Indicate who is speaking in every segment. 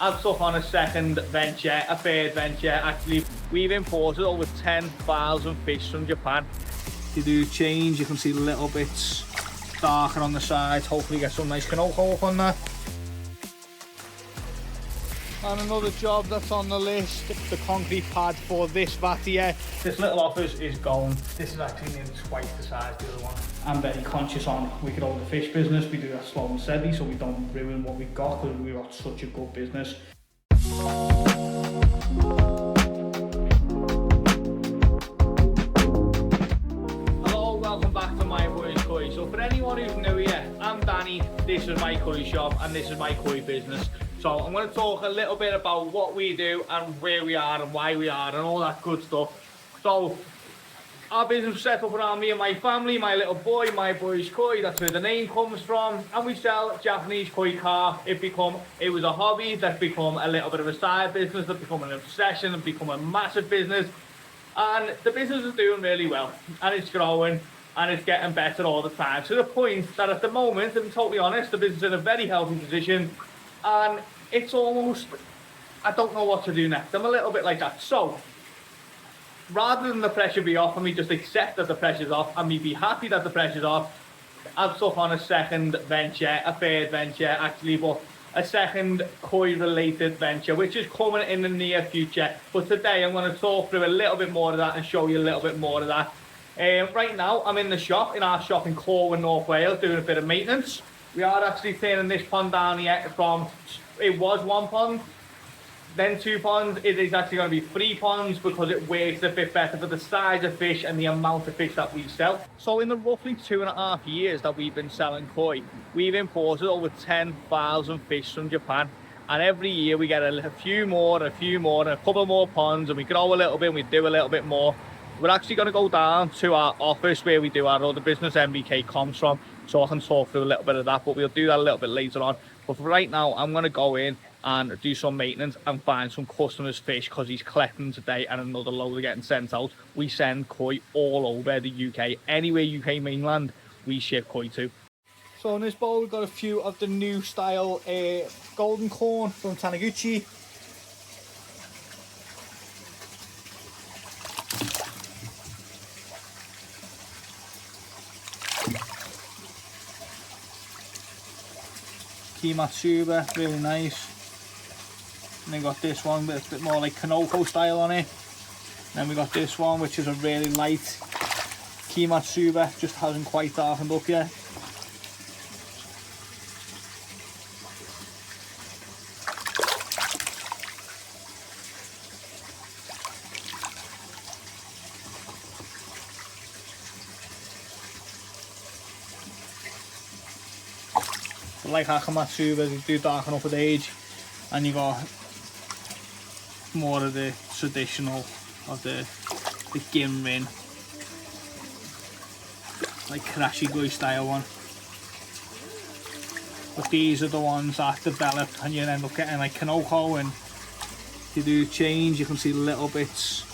Speaker 1: I've took on a second venture, a third venture. Actually, we've imported over 10,000 fish from Japan. You do change, you can see little bits darker on the sides. Hopefully get some nice Kanoko up on that. And another job that's on the list, the concrete pad for this vat here. This little office is gone. This is actually nearly twice the size of the other one. I'm very conscious on we could own the fish business. We do that slow and steady so we don't ruin what we've got, because we've got such a good business. Hello, welcome back to My Boy's Koi. So for anyone who's new here, I'm Danny, this is my koi shop and this is my koi business. So I'm going to talk a little bit about what we do and where we are and why we are and all that good stuff. So our business was set up around me and my family, my little boy, My Boy's Koi, that's where the name comes from. And we sell Japanese koi carp. It was a hobby that's become a little bit of a side business, that's become an obsession and become a massive business. And the business is doing really well and it's growing and it's getting better all the time. To the point that at the moment, to be totally honest, the business is in a very healthy position. And it's almost, I don't know what to do next. I'm a little bit like that. So rather than the pressure be off and me just accept that the pressure's off and me be happy that the pressure's off, I've took on a second venture, a third venture actually, but a second koi related venture which is coming in the near future. But today I'm going to talk through a little bit more of that and show you a little bit more of that. Right now I'm in the shop, in our shop in Corwin, North Wales, doing a bit of maintenance. We are actually turning this pond down here from, it was 1 pond, then 2 ponds. It is actually going to be 3 ponds because it works a bit better for the size of fish and the amount of fish that we sell. So in the roughly 2.5 years that we've been selling koi, we've imported over 10,000 fish from Japan. And every year we get a few more, and a couple more ponds, and we grow a little bit and we do a little bit more. We're actually going to go down to our office where we do our other business, MBK comes from, so I can talk through a little bit of that, but we'll do that a little bit later on. But for right now, I'm going to go in and do some maintenance and find some customers' fish because he's collecting today and another load are getting sent out. We send koi all over the UK. Anywhere UK mainland, we ship koi to. So in this bowl, we've got a few of the new style golden corn from Taniguchi. Kimatsuba, really nice. And then got this one with a bit more like Kanoko style on it. And then we got this one which is a really light Kimatsuba, just hasn't quite darkened up yet. Like Hakamatsuba, they do darken up with age, and you got more of the traditional of the Ginrin, like Karashigoi style one. But these are the ones that develop and you end up getting like Kanoko, and you do change, you can see little bits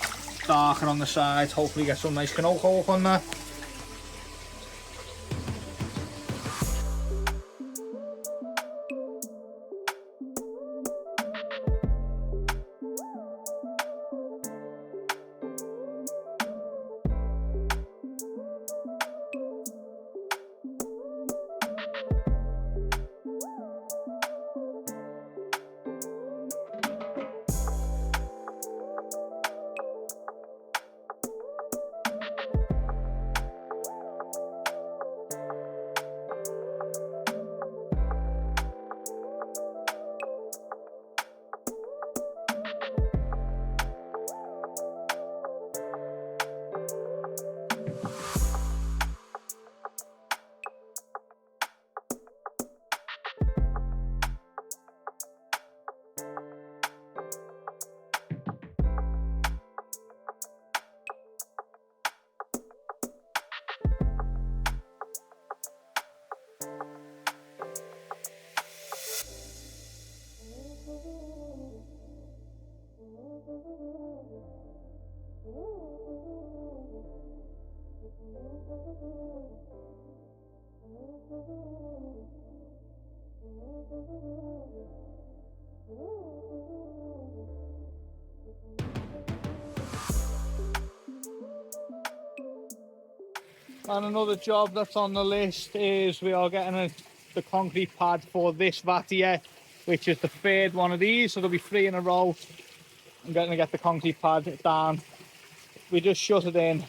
Speaker 1: darker on the sides. Hopefully get some nice Kanoko up on that. And another job that's on the list is we are getting the concrete pad for this vat here, which is the third one of these, so there'll be 3 in a row. I'm going to get the concrete pad down. We just shut it in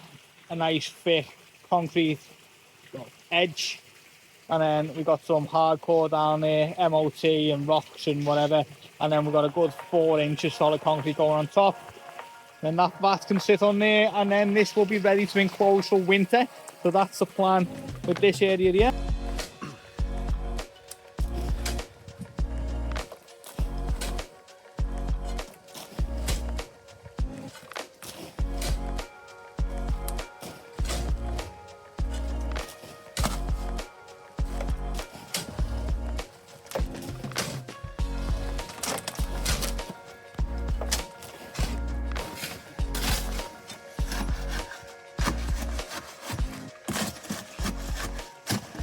Speaker 1: a nice thick concrete edge, and then we've got some hardcore down there, MOT and rocks and whatever, and then we've got a good 4 inches solid concrete going on top. Then that vat can sit on there, and then this will be ready to enclose for winter. So that's the plan with this area here.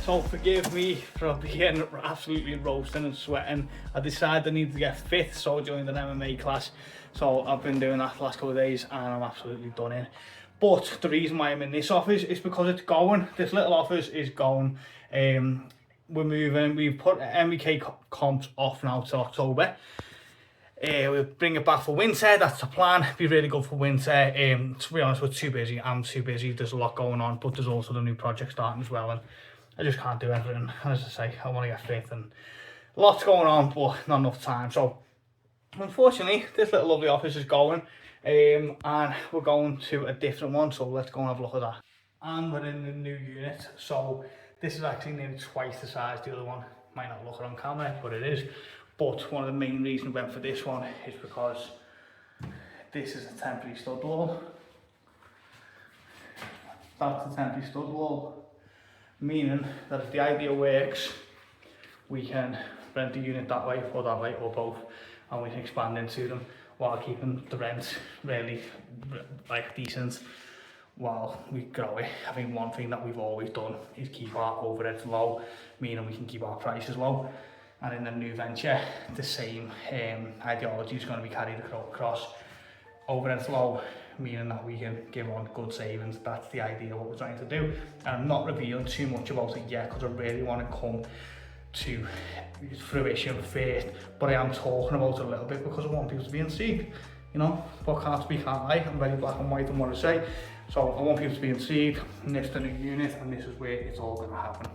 Speaker 1: So forgive me for being absolutely roasting and sweating. I decided I needed to get fit, so I joined an MMA class. So I've been doing that the last couple of days and I'm absolutely done in. But the reason why I'm in this office is because it's going. This little office is going. We're moving. We've put MBK comps off now till October. We'll bring it back for winter. That's the plan. Be really good for winter. To be honest, we're too busy. I'm too busy. There's a lot going on, but there's also the new project starting as well, and I just can't do everything. As I say, I want to get fit and lots going on, but not enough time. So unfortunately, this little lovely office is going, and we're going to a different one. So let's go and have a look at that. And we're in the new unit. So this is actually nearly twice the size the other one. Might not look it on camera, but it is. But one of the main reasons we went for this one is because this is a temporary stud wall. That's a temporary stud wall. Meaning that if the idea works, we can rent the unit that way or both, and we can expand into them while keeping the rent really like decent while we grow it. I think one thing that we've always done is keep our overheads low, meaning we can keep our prices low. And in the new venture, the same ideology is going to be carried across. Overheads low, meaning that we can give on good savings. That's the idea, what we're trying to do. And I'm not revealing too much about it yet because I really want to come to fruition first, but I am talking about it a little bit because I want people to be intrigued. You know, what can't speak, can't lie. I'm very black and white in what I say. So I want people to be intrigued, and this is the new unit, and this is where it's all going to happen.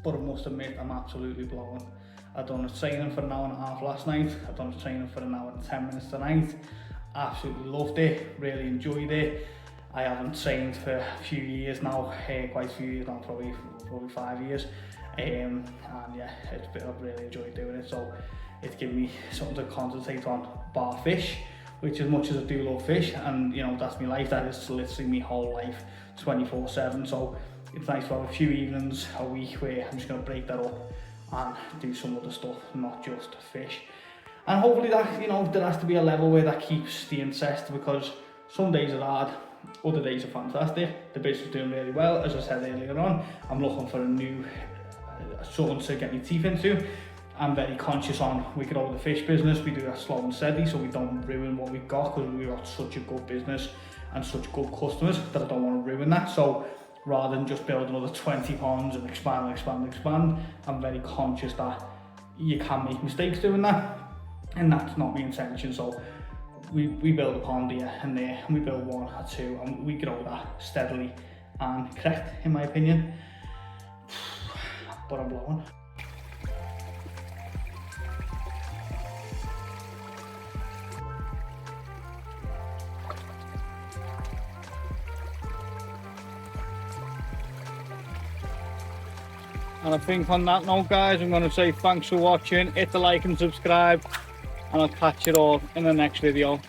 Speaker 1: But I must admit, I'm absolutely blown. I've done a training for an hour and a half last night. I've done a training for an hour and 10 minutes tonight. Absolutely loved it, really enjoyed it. I haven't trained for a few years now, quite a few years now, probably 5 years. And yeah, I've really enjoyed doing it. So it's given me something to concentrate on, bar fish, which as much as I do love fish, and you know, that's my life, that is literally my whole life, 24/7. So it's nice to have a few evenings a week where I'm just going to break that up and do some other stuff, not just fish. And hopefully that, you know, there has to be a level where that keeps the interest, because some days are hard, other days are fantastic. The business is doing really well. As I said earlier on, I'm looking for a new something to get my teeth into. I'm very conscious on, we grow the fish business, we do that slow and steady so we don't ruin what we've got, because we've got such a good business and such good customers that I don't want to ruin that. So rather than just build another 20 ponds and expand, I'm very conscious that you can make mistakes doing that, and that's not my intention. So we build a pond here and there, and we build one or two, and we grow that steadily and correct, in my opinion. But I'm blowing. And I think on that note, guys, I'm going to say thanks for watching, hit the like and subscribe, and I'll catch you all in the next video.